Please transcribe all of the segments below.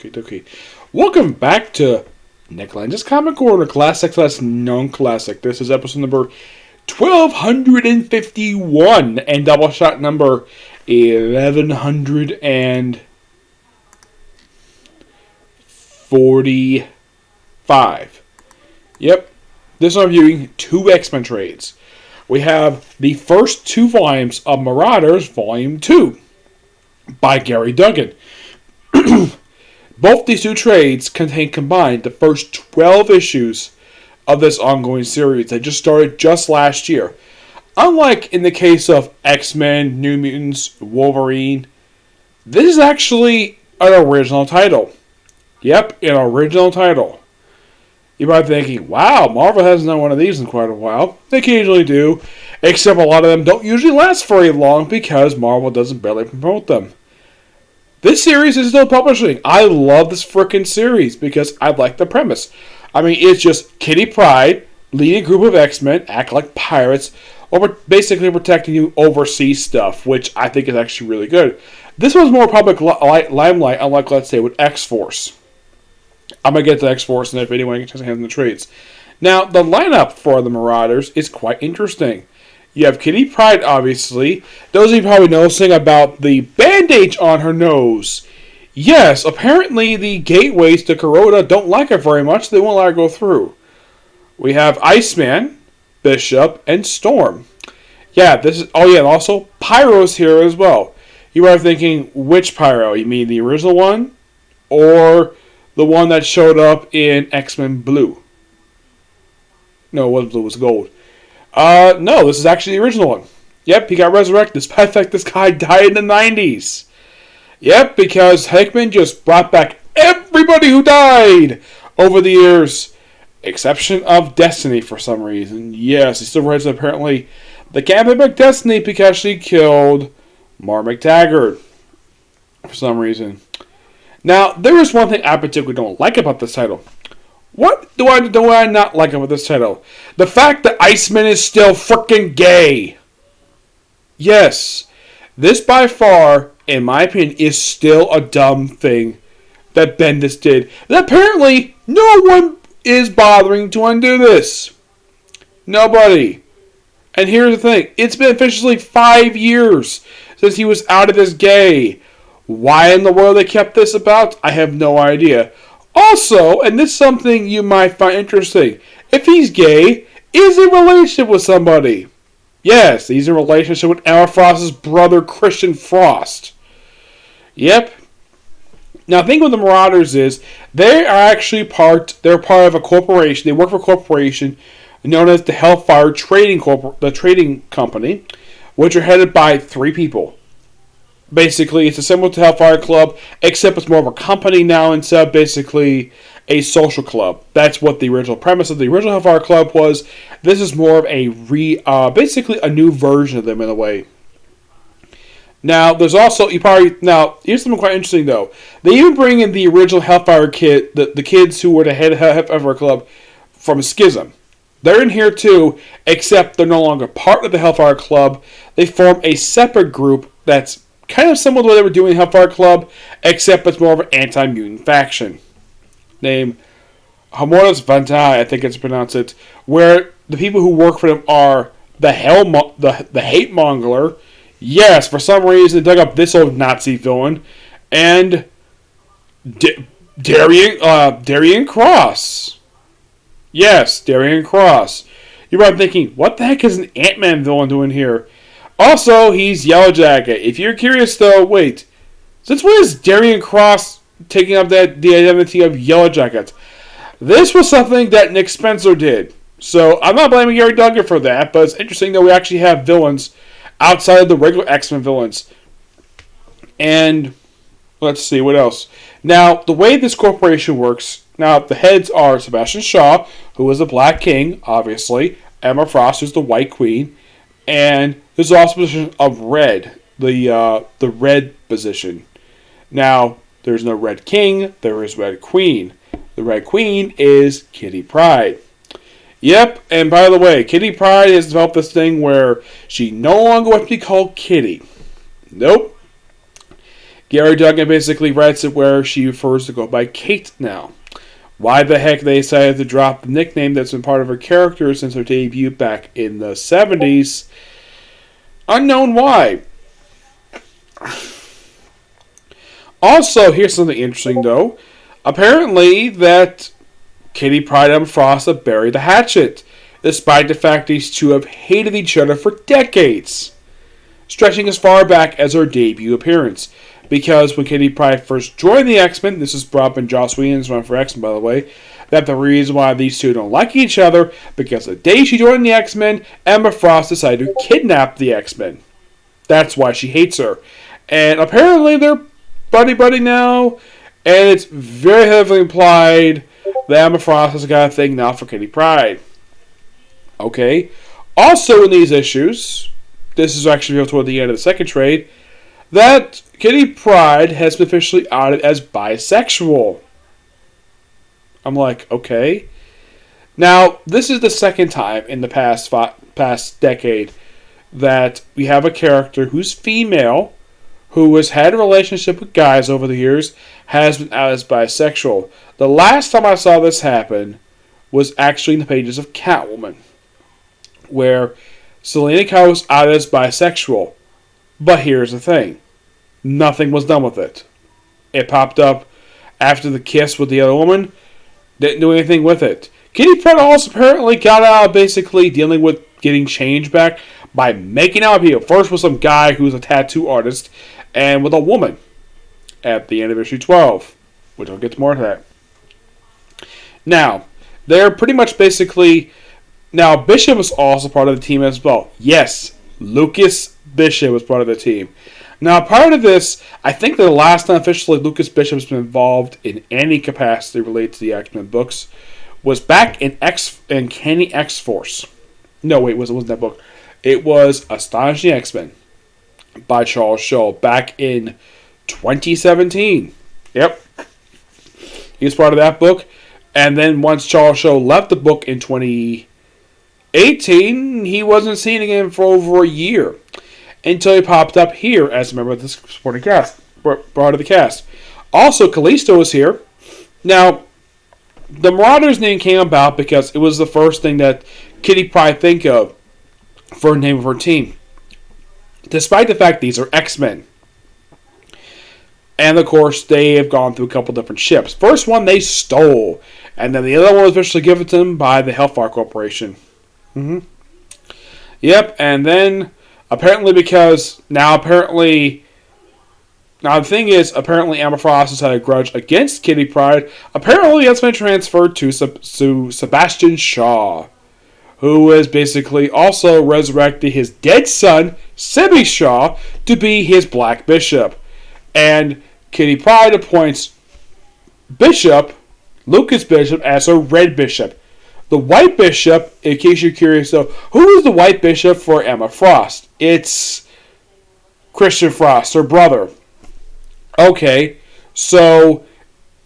Okay. Welcome back to Nick Lenz's Comic Corner, Classic / Non-Classic. This is episode number 1251 and Doubleshot number 1145. Yep, this I'm reviewing two X-Men trades. We have the first two volumes of Marauders, Volume 2, by Gerry Duggan. Both these two trades contain combined the first 12 issues of this ongoing series that just started just last year. Unlike in the case of X-Men, New Mutants, Wolverine, this is actually an original title. Yep, an original title. You might be thinking, wow, Marvel hasn't done one of these in quite a while. They occasionally do, except a lot of them don't usually last very long because Marvel doesn't barely promote them. This series is still publishing. I love this frickin' series because I like the premise. I mean, it's just Kitty Pryde leading a group of X-Men act like pirates or basically protecting you overseas stuff, which I think is actually really good. This one's more public limelight, unlike, let's say, with X-Force. I'm going to get to X-Force, and if anyone gets a hand in the trades. Now, the lineup for the Marauders is quite interesting. You have Kitty Pryde, obviously. Those of you probably noticing about the bandage on her nose. Yes, apparently the gateways to Corona don't like her very much. They won't let her go through. We have Iceman, Bishop, and Storm. Yeah, this is... Oh, yeah, and also Pyro's here as well. You are thinking, which Pyro? You mean the original one? Or the one that showed up in X-Men Blue? No, it wasn't Blue, it was Gold. No, this is actually the original one. Yep, he got resurrected, despite the fact this guy died in the 90s. Yep, because Hickman just brought back everybody who died over the years. Exception of Destiny for some reason. Yes, he still writes apparently the Captain of Destiny because she killed Mar McTaggart for some reason. Now, there is one thing I particularly don't like about this title. What do I not like about this title? The fact that Iceman is still freaking gay. Yes, this by far, in my opinion, is still a dumb thing that Bendis did. And apparently, no one is bothering to undo this. Nobody. And here's the thing. It's been officially 5 years since he was outed as gay. Why in the world they kept this about? I have no idea. Also, and this is something you might find interesting, if he's gay, is he in a relationship with somebody? Yes, he's in a relationship with Emma Frost's brother, Christian Frost. Yep. Now, the thing with the Marauders is, they are actually they're part of a corporation, they work for a corporation known as the Hellfire Trading Company, which are headed by 3 people. Basically, it's a similar to Hellfire Club, except it's more of a company now instead of basically a social club. That's what the original premise of the original Hellfire Club was. This is more of a basically a new version of them in a way. Now, there's also here's something quite interesting though. They even bring in the original Hellfire the kids who were the head of Hellfire Club from Schism. They're in here too, except they're no longer part of the Hellfire Club. They form a separate group that's kind of similar to what they were doing in Hellfire Club, except it's more of an anti-mutant faction. Named Homorus Vantai, I think it's pronounced it, where the people who work for them are the hate mongler. Yes, for some reason they dug up this old Nazi villain, and Darian Cross. Yes, Darian Cross. You're probably thinking, what the heck is an Ant-Man villain doing here? Also, he's Yellow Jacket. If you're curious, though, wait. Since when is Darian Cross taking up the identity of Yellow Jacket? This was something that Nick Spencer did. So, I'm not blaming Gerry Duggan for that, but it's interesting that we actually have villains outside of the regular X-Men villains. And, let's see, what else? Now, the way this corporation works, now, the heads are Sebastian Shaw, who is the Black King, obviously. Emma Frost, who's the White Queen. And there's also a position of Red, the Red position. Now, there's no Red King, there is Red Queen. The Red Queen is Kitty Pryde. Yep, and by the way, Kitty Pryde has developed this thing where she no longer wants to be called Kitty. Nope. Gerry Duggan basically writes it where she refers to go by Kate now. Why the heck they decided to drop the nickname that's been part of her character since her debut back in the 70s? Unknown why. Also, here's something interesting though. Apparently that Kitty Pryde and Emma Frost have buried the hatchet, despite the fact these two have hated each other for decades, stretching as far back as her debut appearance. Because when Kitty Pryde first joined the X-Men, this is brought up in Joss Whedon's run for X-Men, by the way, that the reason why these two don't like each other, because the day she joined the X-Men, Emma Frost decided to kidnap the X-Men. That's why she hates her. And apparently they're buddy-buddy now, and it's very heavily implied that Emma Frost has got a thing now for Kitty Pryde. Okay. Also in these issues, this is actually real toward the end of the second trade, that Kitty Pryde has been officially outed as bisexual. I'm like, okay. Now, this is the second time in the past decade that we have a character who's female, who has had a relationship with guys over the years, has been outed as bisexual. The last time I saw this happen was actually in the pages of Catwoman, where Selena Kyle was outed as bisexual. But here's the thing. Nothing was done with it. It popped up after the kiss with the other woman. Didn't do anything with it. Kitty Pryde also apparently got out basically dealing with getting change back by making out with people. First with some guy who's a tattoo artist, and with a woman at the end of issue 12. Which I'll get to more of that. Now, they're pretty much basically... Now, Bishop was also part of the team as well. Yes, Lucas Bishop was part of the team. Now, part of this, I think the last time officially Lucas Bishop has been involved in any capacity related to the X-Men books was back in Kenny X-Force. No, wait, it wasn't that book. It was Astonishing X-Men by Charles Shaw back in 2017. Yep. He was part of that book. And then once Charles Shaw left the book in 2018, he wasn't seen again for over a year. Until he popped up here as a member of the supporting cast, part of the cast. Also, Callisto is here. Now, the Marauders name came about because it was the first thing that Kitty Pryde think of for the name of her team. Despite the fact these are X-Men. And of course, they have gone through a couple different ships. First one they stole, and then the other one was officially given to them by the Hellfire Corporation. Yep, and then... Apparently because now the thing is, apparently Emma Frost has had a grudge against Kitty Pryde. Apparently that's been transferred to Sebastian Shaw, who has basically also resurrected his dead son, Sibby Shaw, to be his Black Bishop. And Kitty Pryde appoints Lucas Bishop, as her Red Bishop. The White Bishop, in case you're curious though, who is the White Bishop for Emma Frost? It's Christian Frost, her brother. Okay, so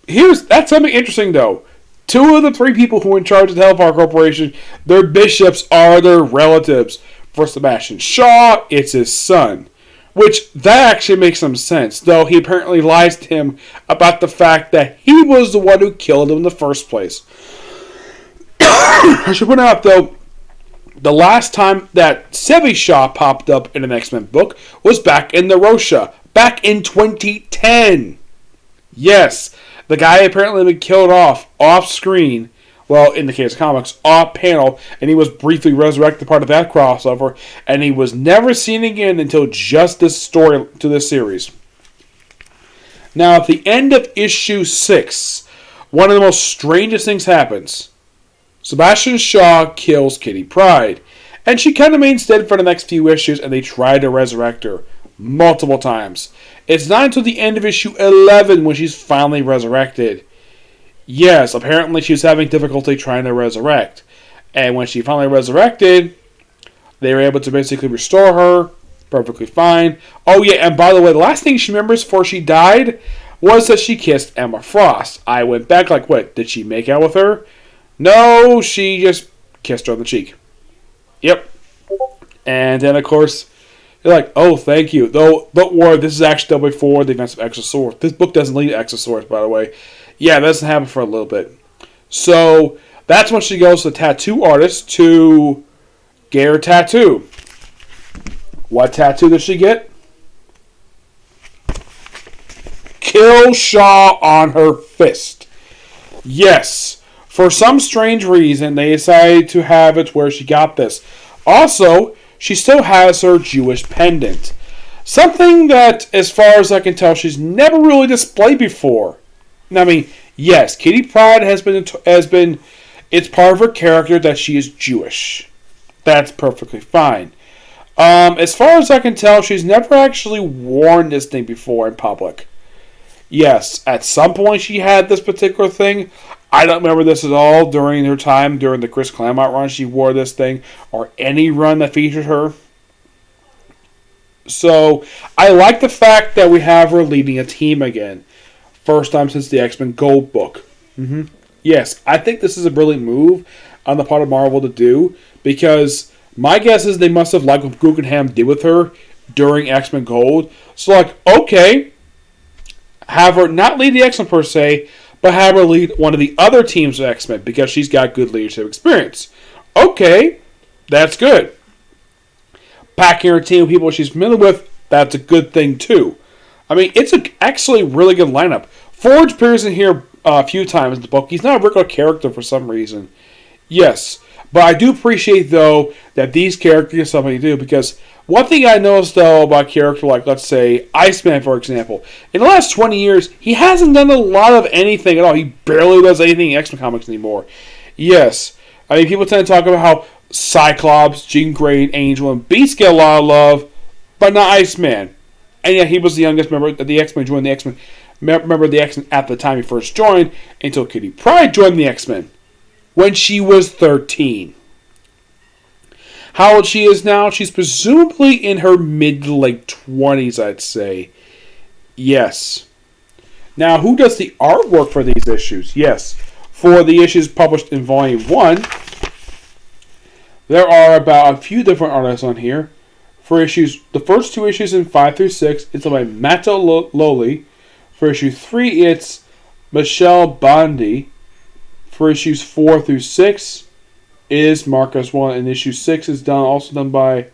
that's something interesting though. Two of the three people who are in charge of the Hellfire Corporation, their bishops are their relatives. For Sebastian Shaw, it's his son. Which, that actually makes some sense, though he apparently lies to him about the fact that he was the one who killed him in the first place. I should point out, though, the last time that Sibby Shaw popped up in an X-Men book was back in the Rosha, back in 2010. Yes, the guy apparently been killed off-screen, well, in the case of comics, off-panel, and he was briefly resurrected part of that crossover, and he was never seen again until just this story to this series. Now, at the end of issue 6, one of the most strangest things happens. Sebastian Shaw kills Kitty Pryde, and she kind of remains dead for the next few issues, and they try to resurrect her multiple times. It's not until the end of issue 11 when she's finally resurrected. Yes, apparently she was having difficulty trying to resurrect, and when she finally resurrected, they were able to basically restore her, perfectly fine. Oh yeah, and by the way, the last thing she remembers before she died was that she kissed Emma Frost. I went back like, what, did she make out with her? No, she just kissed her on the cheek. Yep. And then, of course, They're like, oh, thank you. Though, don't worry, this is actually before the events of Exosaurus. This book doesn't lead to Exosaurus, by the way. Yeah, that doesn't happen for a little bit. So, that's when she goes to the tattoo artist to get her tattoo. What tattoo does she get? Kill Shaw on her fist. Yes. For some strange reason, they decided to have it where she got this. Also, she still has her Jewish pendant. Something that, as far as I can tell, she's never really displayed before. I mean, yes, Kitty Pryde has been it's part of her character that she is Jewish. That's perfectly fine. As far as I can tell, she's never actually worn this thing before in public. Yes, at some point she had this particular thing. I don't remember this at all during her time, during the Chris Claremont run. She wore this thing, or any run that featured her. So, I like the fact that we have her leading a team again. First time since the X-Men Gold book. Yes, I think this is a brilliant move on the part of Marvel to do, because my guess is they must have liked what Guggenheim did with her during X-Men Gold. So, like, okay, have her not lead the X-Men per se, but have her lead one of the other teams of X-Men because she's got good leadership experience. Okay, that's good. Packing her team with people she's familiar with, that's a good thing too. I mean, it's actually a really good lineup. Forge appears in here a few times in the book. He's not a regular character for some reason. Yes, but I do appreciate, though, that these characters have something to do, because one thing I noticed, though, about a character like, let's say, Iceman, for example, in the last 20 years, he hasn't done a lot of anything at all. He barely does anything in X-Men comics anymore. Yes, I mean, people tend to talk about how Cyclops, Jean Grey, and Angel, and Beast get a lot of love, but not Iceman. And yet, he was the youngest member of the X-Men, joined the X-Men. Remember the X-Men at the time he first joined, until Kitty Pryde joined the X-Men when she was 13. How old she is now? She's presumably in her mid to late 20s, I'd say. Yes. Now, who does the artwork for these issues? Yes. For the issues published in Volume 1, there are about a few different artists on here. For issues, the first two issues in 5 through 6, it's by Mato Loli. For issue 3, it's Michelle Bondi. For issues 4 through 6, is Marcus 1, and issue 6 is also done by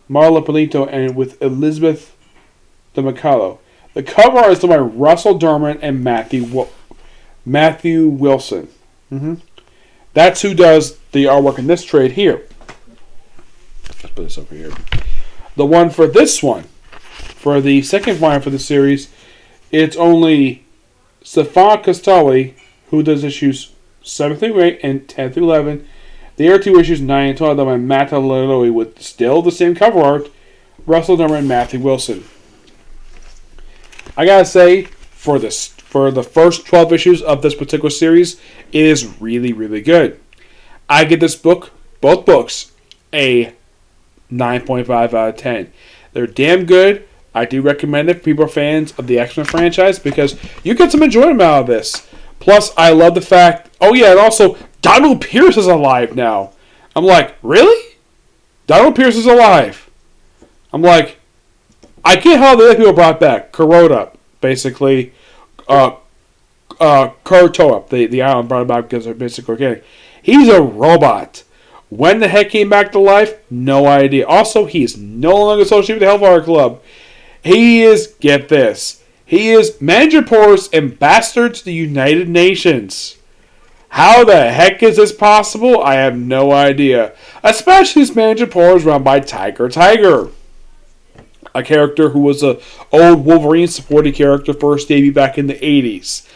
Marla Polito and with Elizabeth DeMicalo. The cover art is done by Russell Derman and Matthew Wilson. That's who does the artwork in this trade here. Let's put this over here. The one for this one, for the second volume for the series, it's only Stefan Castelli who does issues 7 through 8 and 10 through 11. The other two issues, 9 and 12, done by Matt Lilloi with still the same cover art, Russell Derman and Matthew Wilson. I gotta say, for the first 12 issues of this particular series, it is really, really good. I give this book, both books, a 9.5 out of 10. They're damn good. I do recommend it for people who are fans of the X-Men franchise, because you get some enjoyment out of this. Plus, I love the fact, oh yeah, and also, Donald Pierce is alive now. I'm like, really? Donald Pierce is alive. I'm like, I get how the other people brought back Kuroda, basically, Kurotoa, the island brought back because they're basically organic. He's a robot. When the heck came back to life? No idea. Also, he is no longer associated with the Hellfire Club. He is, get this, he is Mandrapor's ambassador to the United Nations. How the heck is this possible? I have no idea. Especially since Mandrapore is run by Tiger. A character who was an old Wolverine supporting character, first debuted back in the 80s.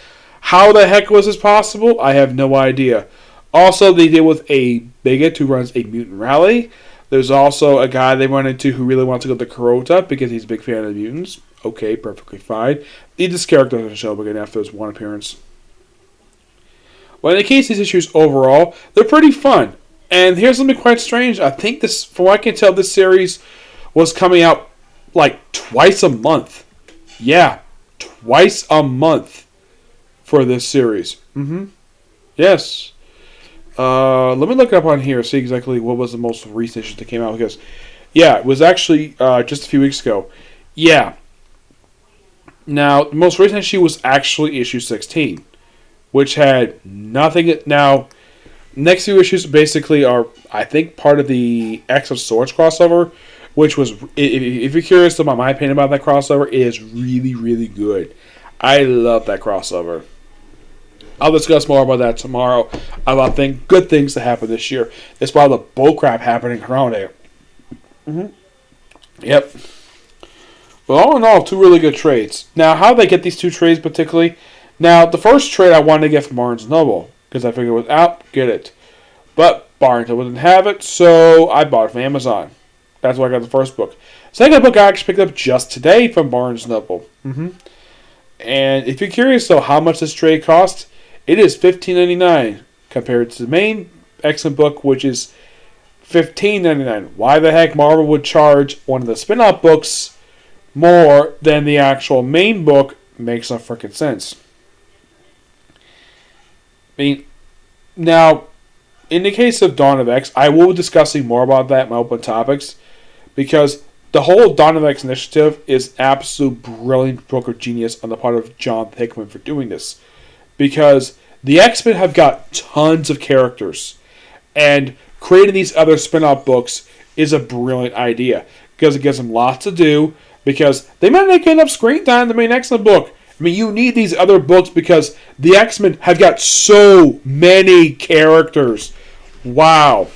How the heck was this possible? I have no idea. Also, they deal with a bigot who runs a mutant rally. There's also a guy they run into who really wants to go to Kurota because he's a big fan of the mutants. Okay, perfectly fine. This character doesn't show up again after his one appearance. Well, in the case of these issues overall, they're pretty fun. And here's something quite strange. I think this, from what I can tell, this series was coming out like twice a month. Yeah, twice a month for this series. Yes. Let me look up on here, see exactly what was the most recent issue that came out, because Yeah, it was actually just a few weeks ago. Yeah. Now, the most recent issue was actually issue 16, which had nothing. Now, next few issues basically are, I think, part of the X of Swords crossover, which was, if you're curious about my opinion about that crossover, it is really, really good. I love that crossover. I'll discuss more about that tomorrow, about good things that happened this year. Despite all the bullcrap happening around it. Mm-hmm. Yep. But all in all, two really good trades. Now, how did they get these two trades particularly? Now, the first trade I wanted to get from Barnes & Noble, because I figured it was out, get it. But Barnes wouldn't have it, so I bought it from Amazon. That's why I got the first book. Second book I actually picked up just today from Barnes & Noble. Mm-hmm. And if you're curious, though, how much this trade cost, it is $15.99 compared to the main X-Men book, which is $15.99. Why the heck Marvel would charge one of the spin-off books more than the actual main book makes no freaking sense. I mean, now, in the case of Dawn of X, I will be discussing more about that in my open topics, because the whole Dawn of X initiative is absolute brilliant book of genius on the part of John Hickman for doing this. Because the X-Men have got tons of characters, and creating these other spin-off books is a brilliant idea, because it gives them lots to do, because they might not get enough screen time in the main X-Men book. I mean, you need these other books because the X-Men have got so many characters. Wow.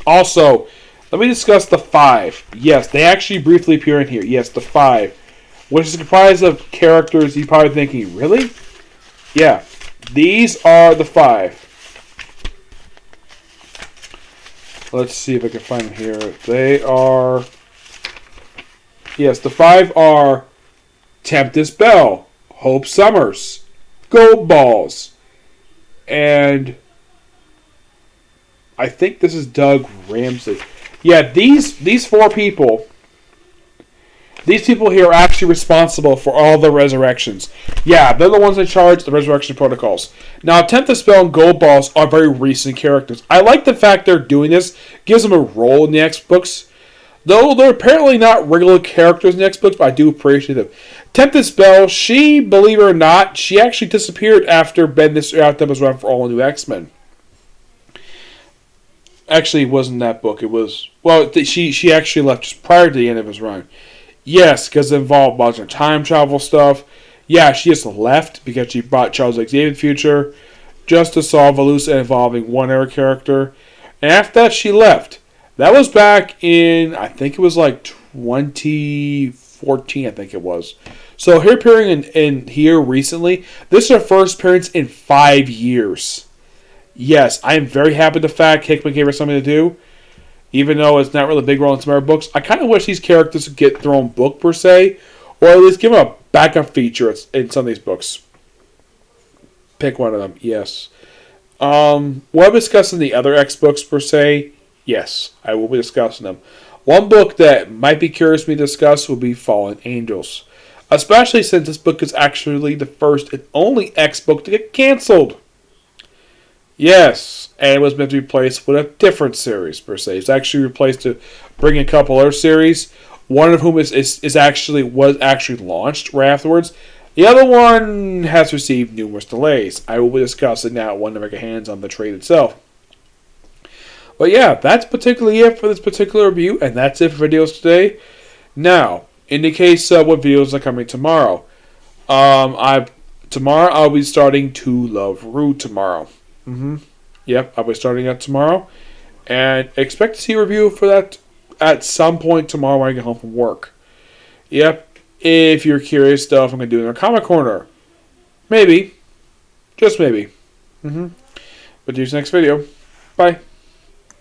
Also, let me discuss the 5. Yes, they actually briefly appear in here. Yes, the 5. Which is comprised of characters you're probably thinking, really? Yeah, these are the 5. Let's see if I can find them here. They are... Yes, the 5 are Tempest Bell, Hope Summers, Gold Balls, and I think this is Doug Ramsey. Yeah, these 4 people, these people here are actually responsible for all the resurrections. Yeah, they're the ones in charge of the resurrection protocols. Now, Tempest Bell and Gold Balls are very recent characters. I like the fact they're doing this. Gives them a role in the X books. Though they're apparently not regular characters in the X books, but I do appreciate them. Tempest Bell, she, believe it or not, she actually disappeared after Bendis was run for All New X-Men. Actually, it wasn't that book. It was... Well, she actually left just prior to the end of his run. Yes, because it involved a bunch of time travel stuff. Yeah, she just left because she brought Charles Xavier in the future just to solve a loose end involving one other character. And after that, she left. That was back in, I think it was like 2014, I think it was. So her appearing in here recently, this is her first appearance in 5 years. Yes, I am very happy with the fact Hickman gave her something to do. Even though it's not really a big role in some of her books, I kind of wish these characters would get their own book per se, or at least give them a backup feature in some of these books. Pick one of them, yes. Will I be discussing the other X books per se? Yes, I will be discussing them. One book that might be curious for me to discuss will be Fallen Angels. Especially since this book is actually the first and only X book to get canceled. Yes, and it was meant to be replaced with a different series, per se. It's actually replaced to bring a couple other series. One of whom was actually launched right afterwards. The other one has received numerous delays. I will be discussing that when I make a hands on the trade itself. But yeah, that's particularly it for this particular review, and that's it for videos today. Now, in the case of what videos are coming tomorrow, tomorrow I'll be starting To Love Ru tomorrow. Yep, I'll be starting that tomorrow, and expect to see a review for that at some point tomorrow when I get home from work. Yep, if you're curious though, if I'm going to do it in a comic corner, maybe, just maybe. But see you next video. Bye.